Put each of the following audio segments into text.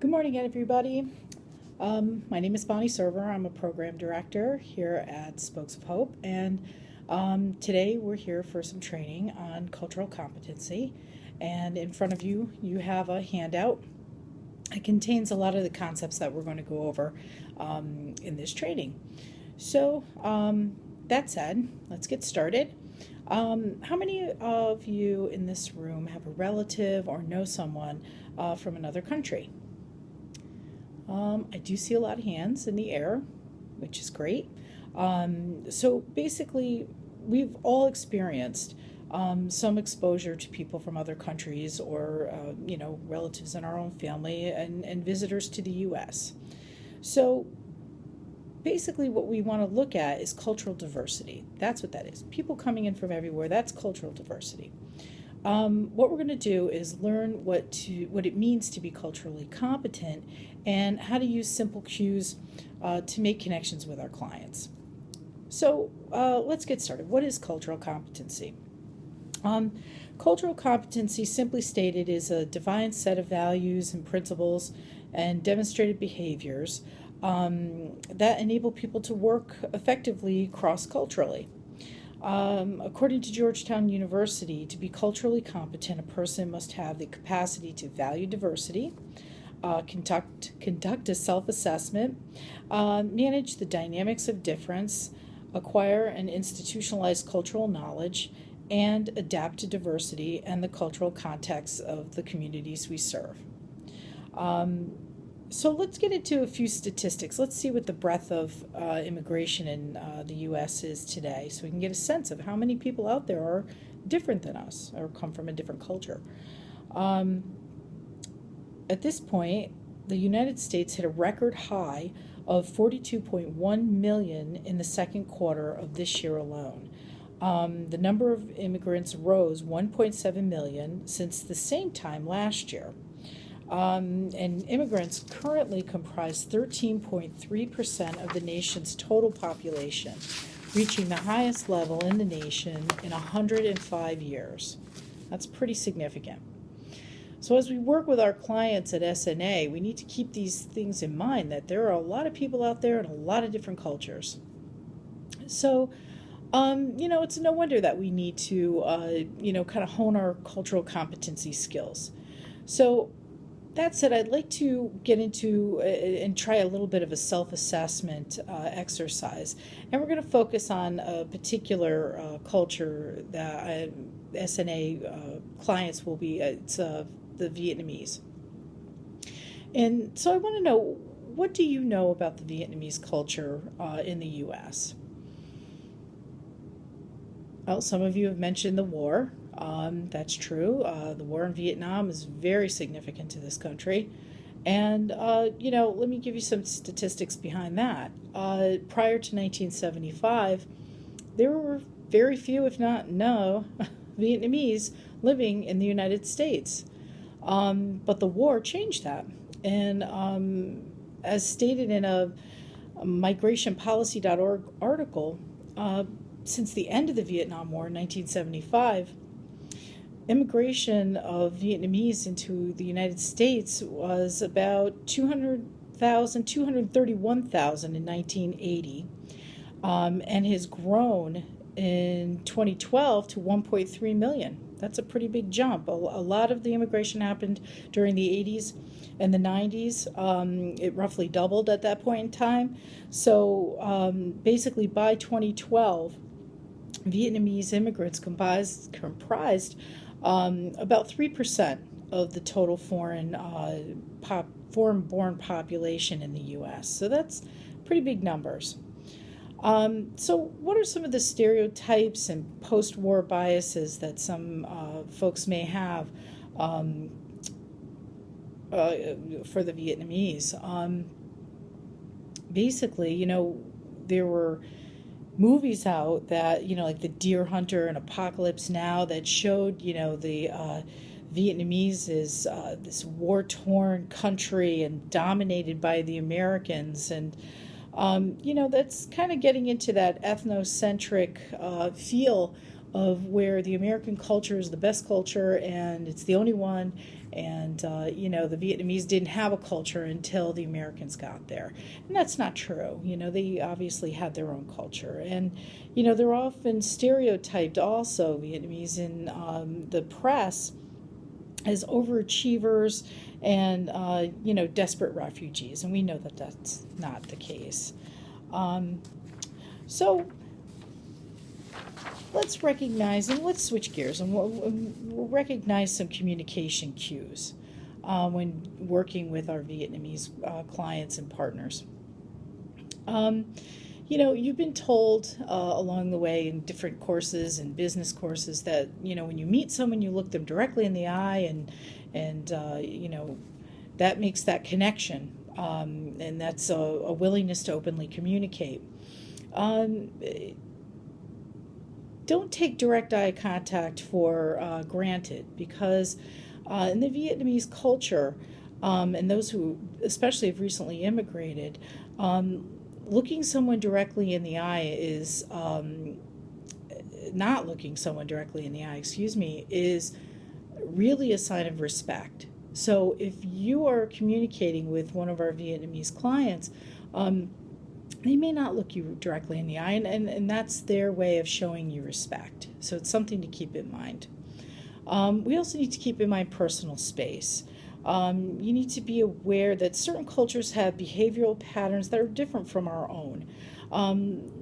Good morning, everybody. My name is Bonnie Server. I'm a program director here at Spokes of Hope, and today we're here for some training on cultural competency. And in front of you, you have a handout. It contains a lot of the concepts that we're going to go over in this training. So, that said, let's get started. How many of you in this room have a relative or know someone from another country? I do see a lot of hands in the air, which is great. So basically, we've all experienced some exposure to people from other countries or, relatives in our own family and visitors to the U.S. So basically what we want to look at is cultural diversity. That's what that is. People coming in from everywhere, that's cultural diversity. What we're going to do is learn what it means to be culturally competent and how to use simple cues to make connections with our clients. So let's get started. What is cultural competency? Cultural competency, simply stated, is a defined set of values and principles and demonstrated behaviors that enable people to work effectively cross-culturally. According to Georgetown University, to be culturally competent, a person must have the capacity to value diversity, conduct a self-assessment, manage the dynamics of difference, acquire and institutionalize cultural knowledge, and adapt to diversity and the cultural context of the communities we serve. So let's get into a few statistics. Let's see what the breadth of immigration in the U.S. is today, so we can get a sense of how many people out there are different than us or come from a different culture. At this point, the United States hit a record high of 42.1 million in the second quarter of this year alone. The number of immigrants rose 1.7 million since the same time last year. And immigrants currently comprise 13.3% of the nation's total population, reaching the highest level in the nation in 105 years. That's pretty significant. So as we work with our clients at SNA, we need to keep these things in mind, that there are a lot of people out there and a lot of different cultures. So, it's no wonder that we need to, kind of hone our cultural competency skills. So, that said, I'd like to get into and try a little bit of a self-assessment exercise. And we're going to focus on a particular culture that SNA clients will be, it's the Vietnamese. And so I want to know, what do you know about the Vietnamese culture in the U.S.? Well, some of you have mentioned the war. That's true. The war in Vietnam is very significant to this country. And, let me give you some statistics behind that. Prior to 1975, there were very few, if not no, Vietnamese living in the United States. But the war changed that. And as stated in a migrationpolicy.org article, since the end of the Vietnam War in 1975, immigration of Vietnamese into the United States was about 231,000 in 1980, and has grown in 2012 to 1.3 million. That's a pretty big jump. A lot of the immigration happened during the 80s and the 90s. It roughly doubled at that point in time. So basically by 2012, Vietnamese immigrants comprised about 3% of the total foreign-born population in the U.S. So that's pretty big numbers. So what are some of the stereotypes and post-war biases that some folks may have for the Vietnamese? Basically, there were movies out that, like The Deer Hunter and Apocalypse Now, that showed, the Vietnamese is this war-torn country and dominated by the Americans. And, that's kind of getting into that ethnocentric feel of where the American culture is the best culture and it's the only one, And the Vietnamese didn't have a culture until the Americans got there. And that's not true. They obviously had their own culture. And, they're often stereotyped also, Vietnamese, in the press as overachievers and, desperate refugees. And we know that that's not the case. So let's switch gears, and we'll recognize some communication cues when working with our Vietnamese clients and partners. You've been told along the way in different courses and business courses that, when you meet someone, you look them directly in the eye, and that makes that connection, and that's a willingness to openly communicate. Don't take direct eye contact for granted, because in the Vietnamese culture, and those who especially have recently immigrated, looking someone directly in the eye is not looking someone directly in the eye, is really a sign of respect. So if you are communicating with one of our Vietnamese clients, they may not look you directly in the eye, and that's their way of showing you respect. So it's something to keep in mind. We also need to keep in mind personal space. You need to be aware that certain cultures have behavioral patterns that are different from our own.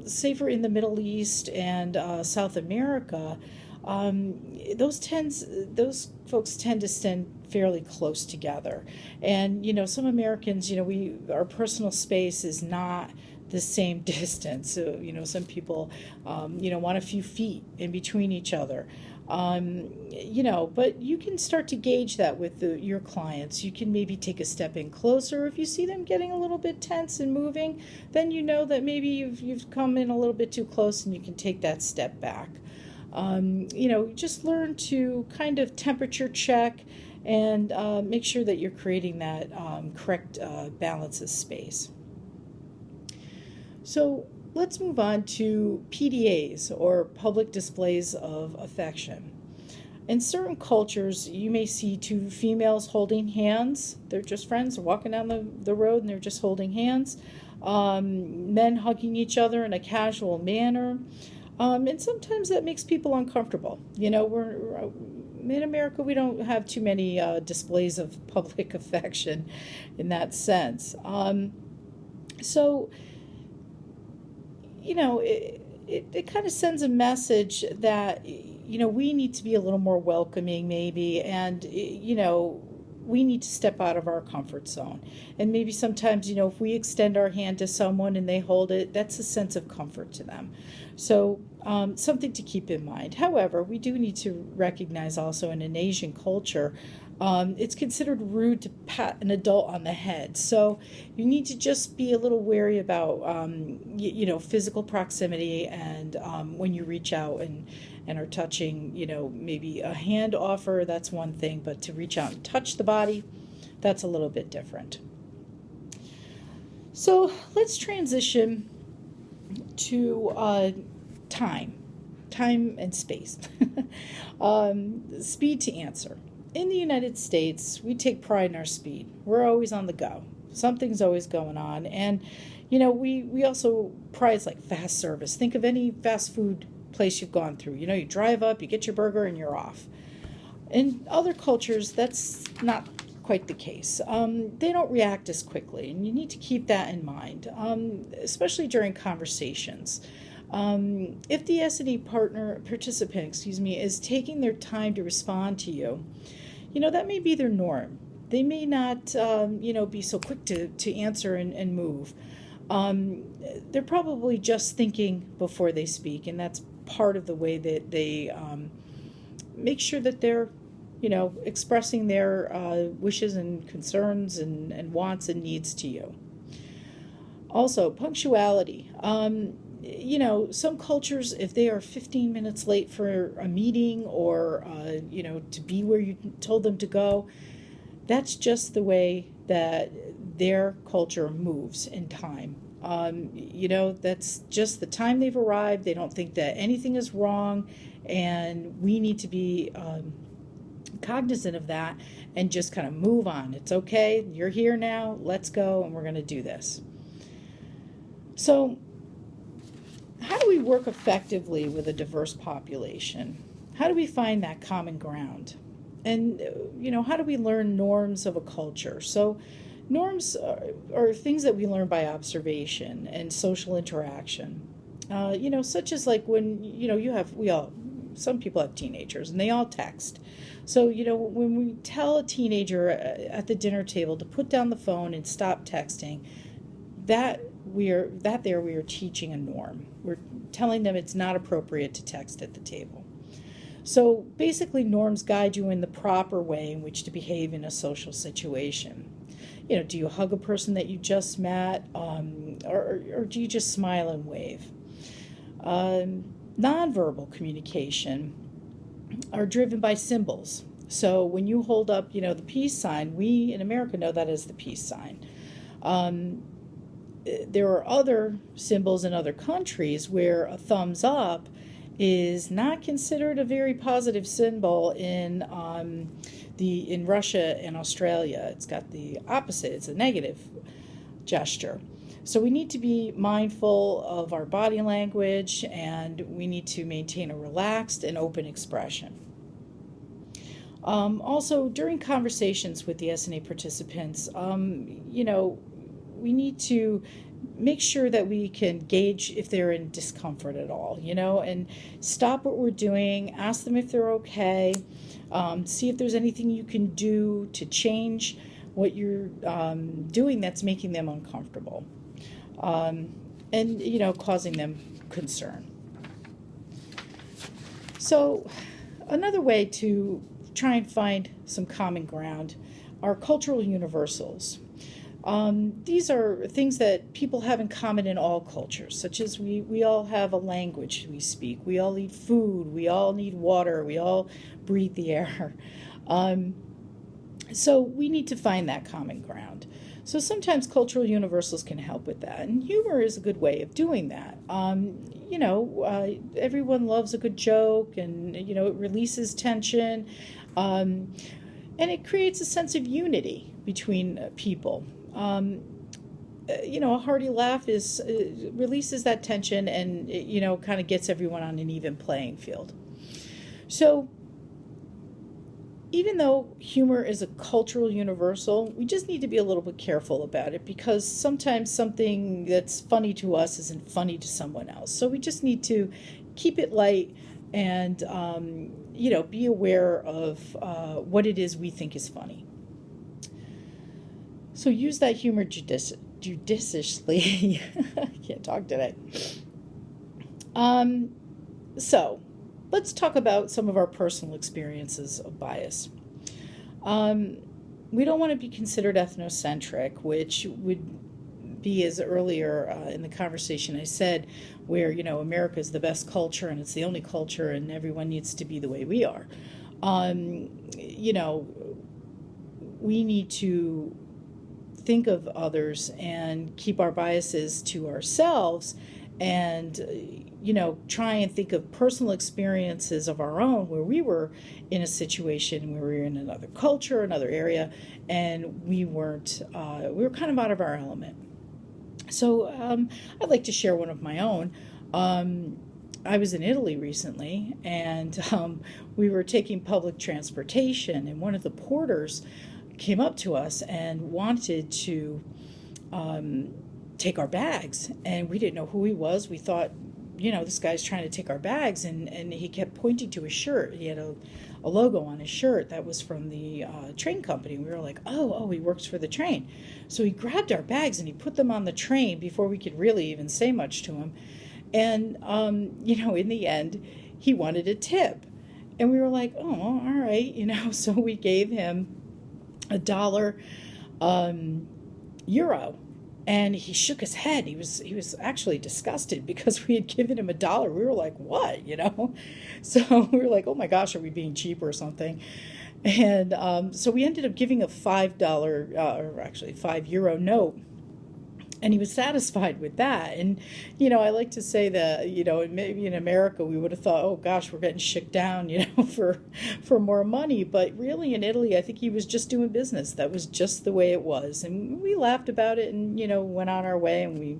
Say for in the Middle East and South America, those folks tend to stand fairly close together. And, some Americans, our personal space is not the same distance. So, some people, want a few feet in between each other. But you can start to gauge that with your clients. You can maybe take a step in closer. If you see them getting a little bit tense and moving, then you know that maybe you've come in a little bit too close, and you can take that step back. Just learn to kind of temperature check and make sure that you're creating that correct balance of space. So let's move on to PDAs, or public displays of affection. In certain cultures, you may see two females holding hands. They're just friends, they're walking down the road and they're just holding hands. Men hugging each other in a casual manner. And sometimes that makes people uncomfortable. We're in America, we don't have too many displays of public affection in that sense. It kind of sends a message that, we need to be a little more welcoming maybe, and, we need to step out of our comfort zone. And maybe sometimes, if we extend our hand to someone and they hold it, that's a sense of comfort to them. So something to keep in mind. However, we do need to recognize also in an Asian culture, it's considered rude to pat an adult on the head. So you need to just be a little wary about, physical proximity, and when you reach out and are touching, maybe a hand offer, that's one thing, but to reach out and touch the body, that's a little bit different. So let's transition to time and space. Speed to answer. In the United States, we take pride in our speed. We're always on the go. Something's always going on. And, we also prize like fast service. Think of any fast food place you've gone through. You drive up, you get your burger, and you're off. In other cultures, that's not quite the case. They don't react as quickly, and you need to keep that in mind, especially during conversations. If the S&E participant, is taking their time to respond to you, that may be their norm. They may not, be so quick to answer and move. They're probably just thinking before they speak, and that's part of the way that they make sure that they're, expressing their wishes and concerns and wants and needs to you. Also, punctuality. Some cultures, if they are 15 minutes late for a meeting or, to be where you told them to go, that's just the way that their culture moves in time. That's just the time they've arrived. They don't think that anything is wrong, and we need to be cognizant of that and just kind of move on. It's okay. You're here now. Let's go, and we're going to do this. So, how do we work effectively with a diverse population? How do we find that common ground? And, how do we learn norms of a culture? So, norms are things that we learn by observation and social interaction. Such as like when, some people have teenagers and they all text. So, when we tell a teenager at the dinner table to put down the phone and stop texting, we are teaching a norm. We're telling them it's not appropriate to text at the table. So basically, norms guide you in the proper way in which to behave in a social situation. Do you hug a person that you just met, or do you just smile and wave? Nonverbal communication are driven by symbols. So when you hold up, the peace sign, we in America know that as the peace sign. There are other symbols in other countries where a thumbs up is not considered a very positive symbol in Russia and Australia. It's got the opposite. It's a negative gesture. So we need to be mindful of our body language, and we need to maintain a relaxed and open expression. Also, during conversations with the SNA participants, we need to make sure that we can gauge if they're in discomfort at all, and stop what we're doing, ask them if they're okay, see if there's anything you can do to change what you're doing that's making them uncomfortable, and, causing them concern. So another way to try and find some common ground are cultural universals. These are things that people have in common in all cultures, such as we all have a language we speak, we all eat food, we all need water, we all breathe the air. So we need to find that common ground. So sometimes cultural universals can help with that, and humor is a good way of doing that. Everyone loves a good joke, and, it releases tension, and it creates a sense of unity between people. A hearty laugh releases that tension, and kind of gets everyone on an even playing field. So even though humor is a cultural universal, we just need to be a little bit careful about it, because sometimes something that's funny to us isn't funny to someone else. So we just need to keep it light and be aware of what it is we think is funny. So use that humor judiciously. I can't talk today. So let's talk about some of our personal experiences of bias. We don't want to be considered ethnocentric, which would be, as earlier in the conversation I said, where, America is the best culture and it's the only culture and everyone needs to be the way we are. We need to think of others and keep our biases to ourselves, and try and think of personal experiences of our own where we were in a situation where we were in another culture, another area, and we were kind of out of our element. So I'd like to share one of my own. I was in Italy recently, and we were taking public transportation, and one of the porters came up to us and wanted to take our bags, and we didn't know who he was. We thought, this guy's trying to take our bags, and he kept pointing to his shirt. He had a logo on his shirt that was from the train company. We were like, oh, he works for the train. So he grabbed our bags and he put them on the train before we could really even say much to him. And, in the end, he wanted a tip. And we were like, oh, all right, so we gave him $1 euro, and he shook his head. He was actually disgusted because we had given him $1. We were like, what, So we were like, oh my gosh, are we being cheap or something? And so we ended up giving a $5 or actually €5 note. And he was satisfied with that. And, I like to say that, maybe in America we would have thought, oh gosh, we're getting shook down, for more money. But really in Italy, I think he was just doing business. That was just the way it was. And we laughed about it and, went on our way, and we,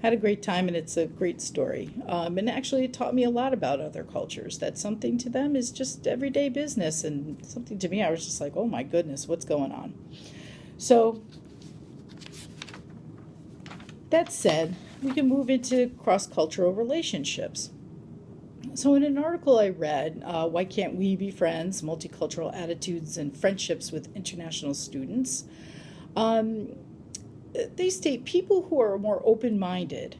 had a great time, and it's a great story. And actually it taught me a lot about other cultures, that something to them is just everyday business, and something to me, I was just like, oh my goodness, what's going on? So that said, we can move into cross-cultural relationships. So in an article I read, Why Can't We Be Friends? Multicultural Attitudes and Friendships with International Students, they state people who are more open-minded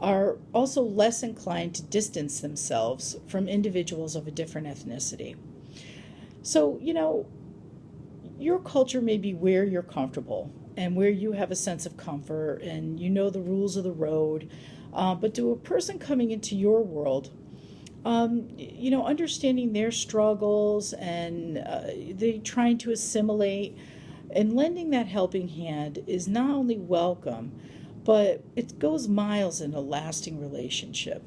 are also less inclined to distance themselves from individuals of a different ethnicity. So, your culture may be where you're comfortable and where you have a sense of comfort and the rules of the road. But to a person coming into your world, understanding their struggles and they trying to assimilate and lending that helping hand is not only welcome, but it goes miles in a lasting relationship.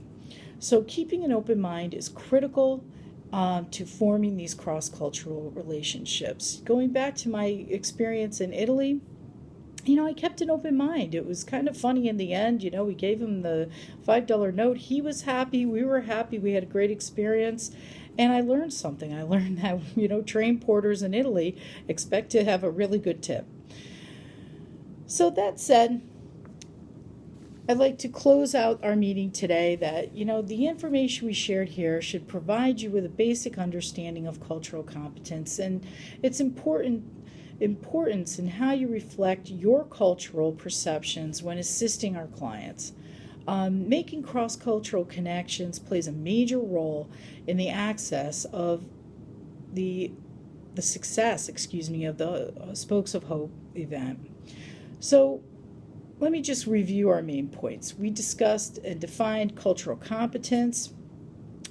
So keeping an open mind is critical to forming these cross-cultural relationships. Going back to my experience in Italy, I kept an open mind. It was kind of funny in the end. We gave him the $5 note. He was happy. We were happy. We had a great experience. And I learned something. I learned that, train porters in Italy expect to have a really good tip. So that said, I'd like to close out our meeting today that, the information we shared here should provide you with a basic understanding of cultural competence and its importance in how you reflect your cultural perceptions when assisting our clients. Making cross-cultural connections plays a major role in the access of the success, of the Spokes of Hope event. So let me just review our main points. We discussed and defined cultural competence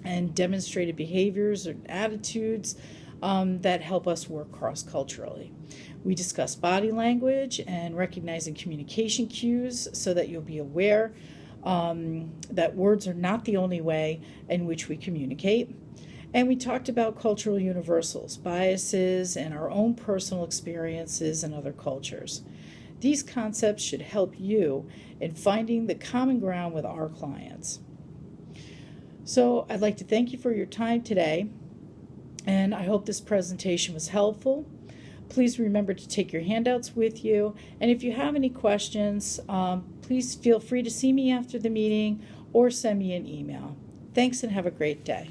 and demonstrated behaviors or attitudes that help us work cross-culturally. We discussed body language and recognizing communication cues so that you'll be aware that words are not the only way in which we communicate. And we talked about cultural universals, biases, and our own personal experiences in other cultures. These concepts should help you in finding the common ground with our clients. So I'd like to thank you for your time today, and I hope this presentation was helpful. Please remember to take your handouts with you, and if you have any questions, please feel free to see me after the meeting or send me an email. Thanks and have a great day.